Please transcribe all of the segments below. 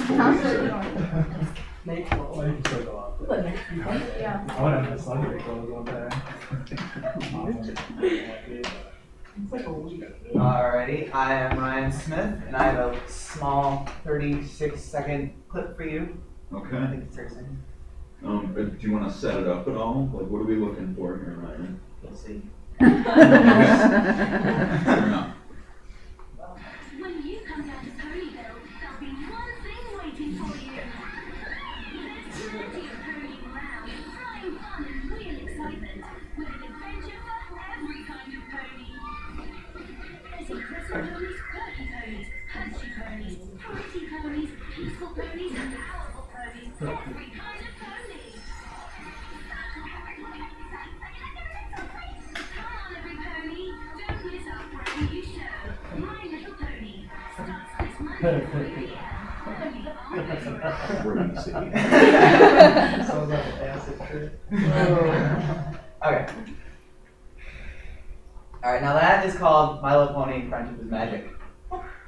Well, you can still go out there. Yeah. I went on my Sunday clothes one day. Alrighty, I am Ryan Smith, and I have a small 36-second clip for you. I Okay. think it's 30 seconds. But do you want to set it up at all? Like, what are we looking for here, Ryan? We'll see. Fair enough. When you come down to Ponyville, there'll be one thing waiting for you. There's plenty of ponying around, flying fun and real excitement, with an adventure for every kind of pony. There's impressive ponies, quirky ponies, punchy ponies, pretty ponies, peaceful ponies, and powerful ponies, every kind of pony. Come on, every pony, don't miss our brand new show, My Little Pony. Starts this Monday at 3 p.m. We're gonna see. Sounds like an acid trip. Okay. Alright, now that is called My Little Pony Friendship is Magic.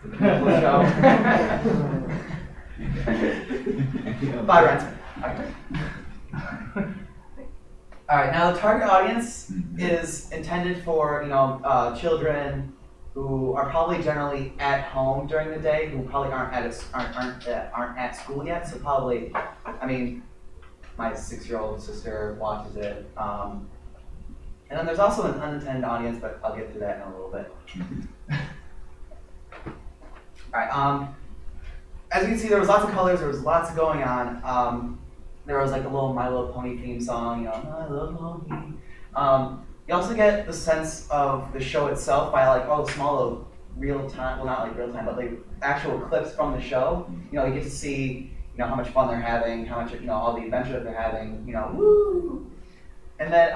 It's a beautiful show. Bye, Ryan. Okay. Alright, now the target audience is intended for, children who are probably generally at home during the day, who probably aren't at school yet. So probably, my 6-year-old sister watches it. And then there's also an unintended audience, but I'll get to that in a little bit. Alright, as you can see, there was lots of colors, there was lots going on. There was like a little My Little Pony theme song, My Little Pony. You also get the sense of the show itself by like all the small little real-time, well not like real-time, but like actual clips from the show. You get to see, how much fun they're having, how much, all the adventure they're having, woo! And then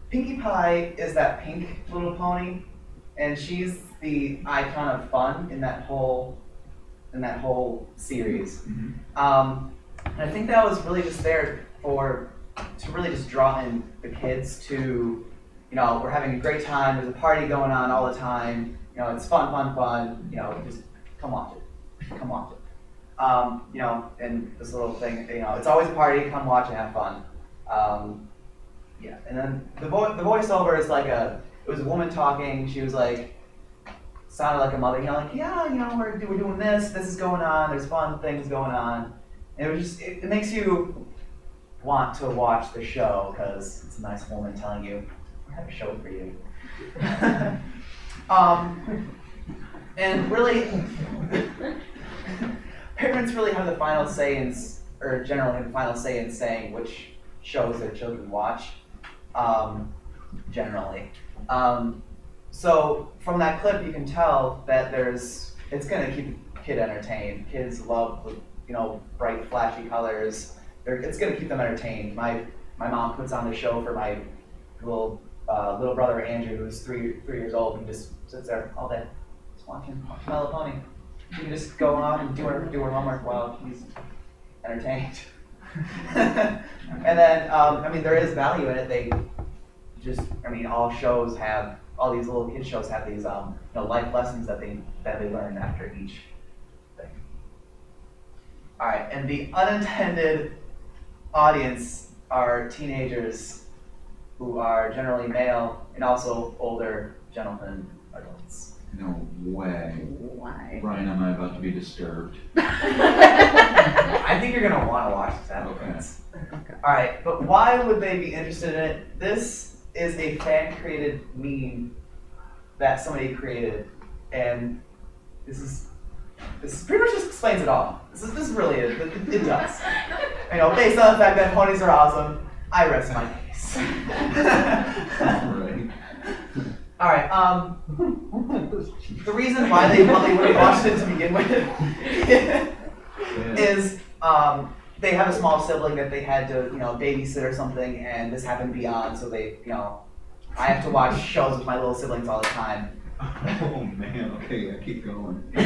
Pinkie Pie is that pink little pony, and she's the icon of fun in that whole series. And I think that was really just there to really just draw in the kids to, we're having a great time, there's a party going on all the time, it's fun, just come watch it, and this little thing, it's always a party, come watch and have fun. Yeah, and then the voiceover is like it was a woman talking, she was like, sounded like a mother, we're doing this is going on, there's fun things going on. And it was just, it makes you want to watch the show because it's a nice woman telling you, I have a show for you. And really, parents really have the final say or generally have the final say in saying which shows their children watch, generally. So from that clip, you can tell that it's going to keep a kid entertained. Kids love, bright, flashy colors. It's going to keep them entertained. My mom puts on the show for my little brother Andrew, who's 3 years old, and just sits there all day, just watching My Little Pony. She can just go on and do her homework while he's entertained. And then, there is value in it. All these little kid shows have these, life lessons that they learn after each thing. All right, and the unintended audience are teenagers who are generally male and also older gentlemen, adults. No way. Why? Ryan, am I about to be disturbed? I think you're gonna want to watch this afterwards. Okay. All right, but why would they be interested in it? This is a fan-created meme that somebody created, and this pretty much just explains it all. This is really it. It does. Based on the fact that ponies are awesome, I rest my case. Right. All right. The reason why they probably would have watched it to begin with is they have a small sibling that they had to babysit or something, and this happened to be on, so they I have to watch shows with my little siblings all the time. Oh man, okay, yeah, keep going. They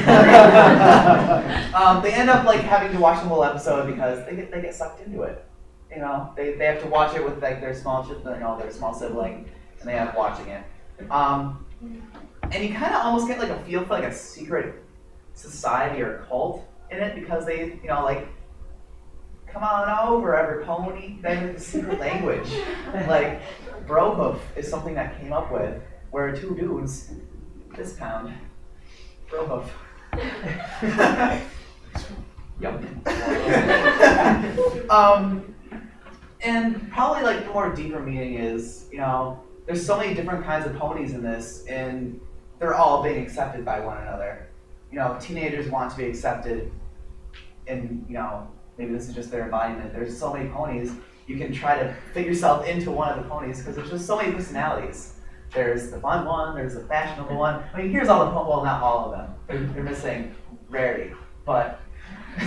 end up having to watch the whole episode because they get sucked into it. They have to watch it with their small sibling, and they end up watching it. And you kind of almost get a feel for a secret society or cult in it because they, like, come on over, every pony. They have a secret language. Like, bro hoof is something that came up with where two dudes fist pound. Bro hoof. Yep. And probably like the more deeper meaning is, there's so many different kinds of ponies in this, and they're all being accepted by one another. Teenagers want to be accepted, and maybe this is just their embodiment. There's so many ponies. You can try to fit yourself into one of the ponies because there's just so many personalities. There's the fun one, there's the fashionable one. I mean, here's all the well, not all of them. They're missing Rarity, but I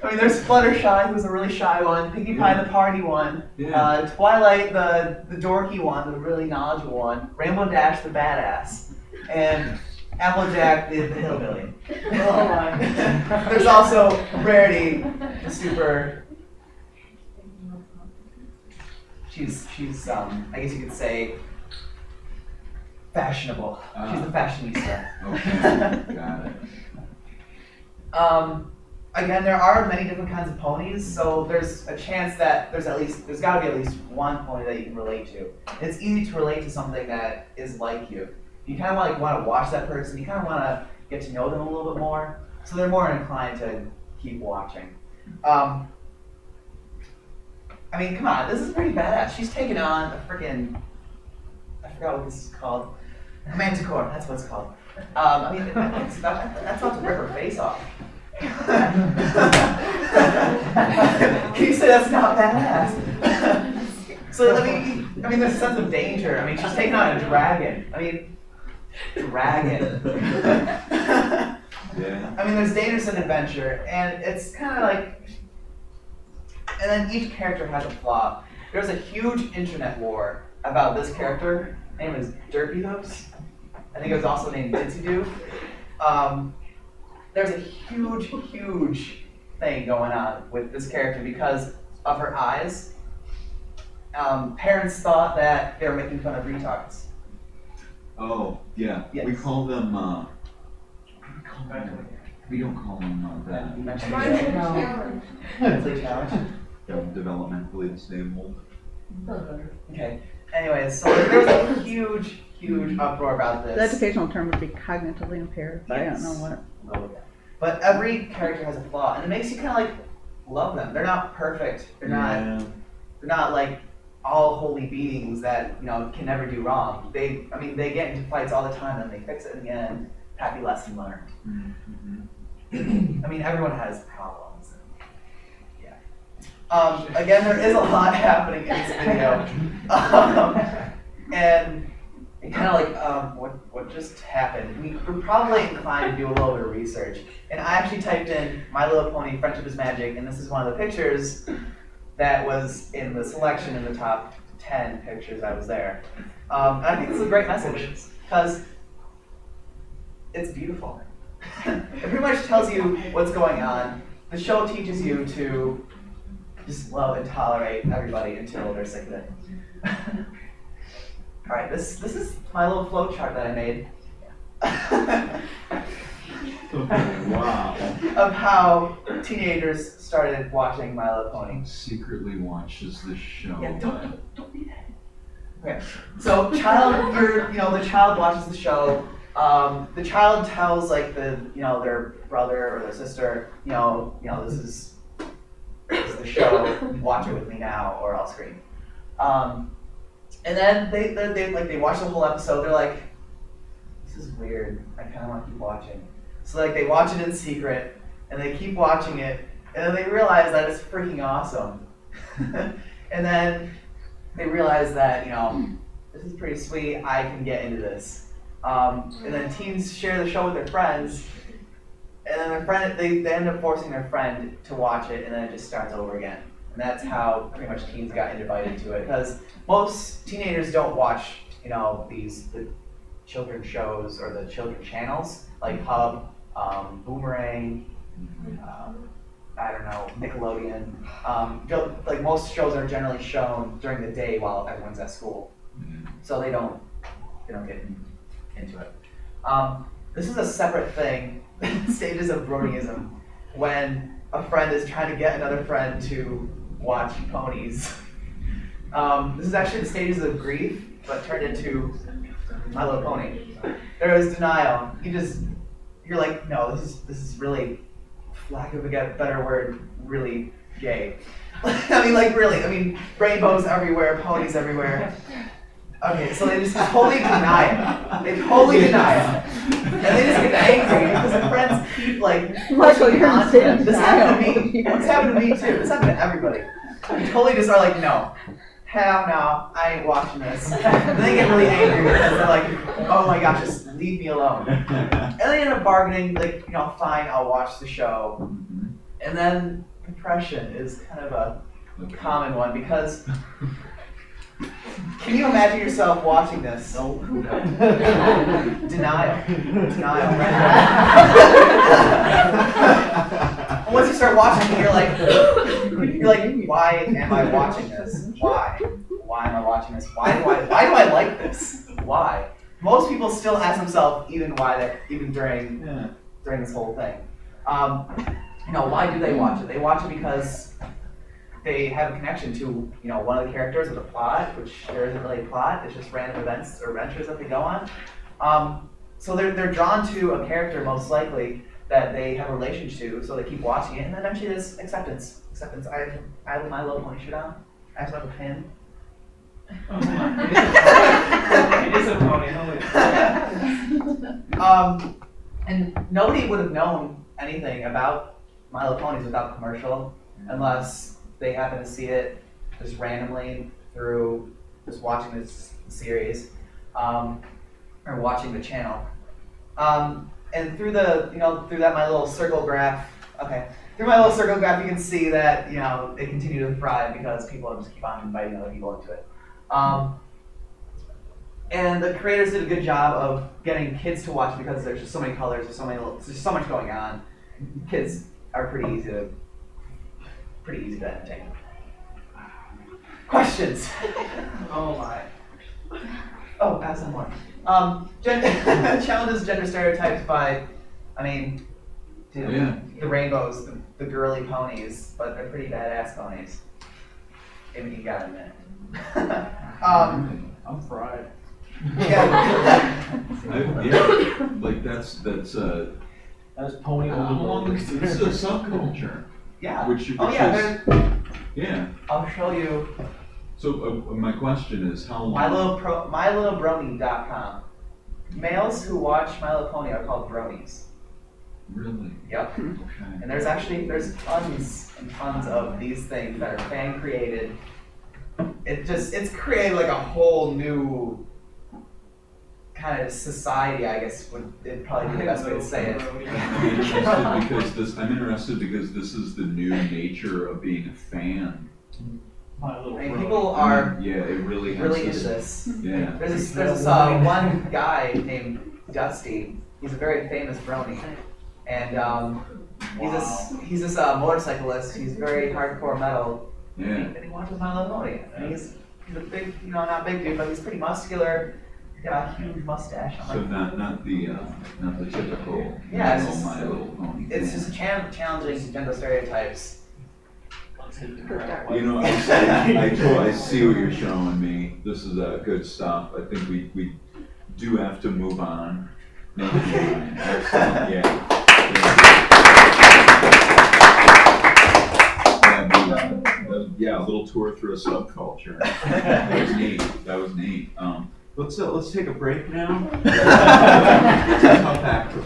mean, there's Fluttershy, who's a really shy one. Pinkie Pie, the party one. Yeah. Twilight, the dorky one, the really knowledgeable one. Rainbow Dash, the badass, and Applejack, the hillbilly. Oh my. There's also Rarity, the super. She's I guess you could say fashionable. She's the fashionista. Okay, got it. Again, there are many different kinds of ponies, so there's a chance that there's got to be at least one pony that you can relate to. It's easy to relate to something that is like you. You kind of want to watch that person. You kind of want to get to know them a little bit more, so they're more inclined to keep watching. I mean, come on, this is pretty badass. She's taking on a freaking, I forgot what this is called. A manticore, that's what it's called. I mean, that's about to rip her face off. Can you say that's not badass? So, I mean, there's a sense of danger. I mean, she's taking on a dragon. I mean, dragon. Yeah. I mean, there's dangers in adventure, and it's kind of like, and then each character has a flaw. There was a huge internet war about this character. His name is Derpy Hoops. I think it was also named Ditsy Doo. There's a huge thing going on with this character because of her eyes. Parents thought that they were making fun of retards. Oh, yeah. Yes. We call them, we don't call them that. You mentioned mentally challenged. Developmentally disabled. Okay. Anyways, so there was a huge uproar about this. The educational term would be cognitively impaired, but I don't know what. But every character has a flaw, and it makes you kind of like love them. They're not perfect. They're not like all holy beings that can never do wrong. They get into fights all the time, and they fix it in the end. Happy lesson learned. Mm-hmm. I mean, everyone has problems. Yeah. Again, there is a lot happening in this video, and kind of like what just happened. We're probably inclined to do a little bit of research, and I actually typed in My Little Pony: Friendship is Magic, and this is one of the pictures that was in the selection in the top 10 pictures that was there. And I think this is a great message because it's beautiful. It pretty much tells you what's going on. The show teaches you to just love and tolerate everybody until they're sick of it. All right, this is my little flow chart that I made. Wow. Of how teenagers started watching My Little Pony. Secretly watches this show. Yeah, don't be that. Okay, so the child watches the show. The child tells like their brother or their sister, this is the show. Watch it with me now, or I'll scream. And then they watch the whole episode. They're like, this is weird. I kind of want to keep watching. So like they watch it in secret, and they keep watching it, and then they realize that it's freaking awesome. And then they realize that this is pretty sweet. I can get into this. And then teens share the show with their friends, and then their friend they end up forcing their friend to watch it, and then it just starts over again. And that's how pretty much teens got invited to it, because most teenagers don't watch the children's shows or the children's channels like Hub, Boomerang, I don't know, Nickelodeon. Like most shows are generally shown during the day while everyone's at school, so they don't get into it. This is a separate thing, stages of bronyism, when a friend is trying to get another friend to watch ponies. This is actually the stages of grief, but turned into My Little Pony. There is denial. You're like, no, this is really, lack of a better word, really gay. I mean, like really. I mean, rainbows everywhere, ponies everywhere. Okay, so they just totally deny it. They totally deny it. And they just get angry because their friends keep like Michael, pushing you're on to saying them. This happened to denial. me. This happened to me too. This happened to everybody. You totally just are like, no. Hell no, I ain't watching this. And they get really angry because they're like, oh my gosh, just leave me alone. And they end up bargaining, like, you know, fine, I'll watch the show. And then depression is kind of a common one because can you imagine yourself watching this? No. Denial. Once you start watching it, you're like, why am I watching this? Why? Why am I watching this? Why do I like this? Why? Most people still ask themselves even during this whole thing. You know, why do they watch it? They watch it because they have a connection to, you know, one of the characters with a plot, which there isn't really a plot. It's just random events or adventures that they go on. So they're drawn to a character most likely that they have a relation to, so they keep watching it, and then eventually there's acceptance. I have My Little Pony shirt on. I also have a pin. It is a pony. And nobody would have known anything about My Little Ponies without the commercial, unless they happen to see it just randomly through just watching this series, or watching the channel. And through that My Little Circle graph, through My Little Circle graph, you can see that, you know, they continue to thrive because people just keep on inviting other people into it. And the creators did a good job of getting kids to watch because there's just so many colors, there's so much going on. Kids are pretty easy to entertain. Questions? Oh my. Oh, ask some more. Challenges gender stereotypes by, I mean, dude, the rainbows, the girly ponies, but they're pretty badass ponies. I mean, you gotta admit. I'm fried. Yeah. Like that's That's pony it's a subculture. Yeah. Which Yeah. I'll show you. So my question is, how long? MyLittleBrony.com. Males who watch My Little Pony are called bronies. Really? Yep. Okay. And there's tons and tons of these things that are fan created. It's created like a whole new kind of society, I guess it'd probably be the best way to say it. I'm interested because this is the new nature of being a fan. I mean, people are it really has into this. Yeah. There's this one guy named Dusty. He's a very famous brony, and he's this motorcyclist. He's very hardcore metal. Yeah. And he watches My Little Pony. And he's a big, not big dude, but he's pretty muscular. He's got a huge mustache. So not the typical My Little Pony. It's just challenging gender stereotypes. You know, I see what you're showing me. This is good stuff. I think we do have to move on. Excellent. Yeah, a little tour through a subculture. That was neat. Let's take a break now. Come back for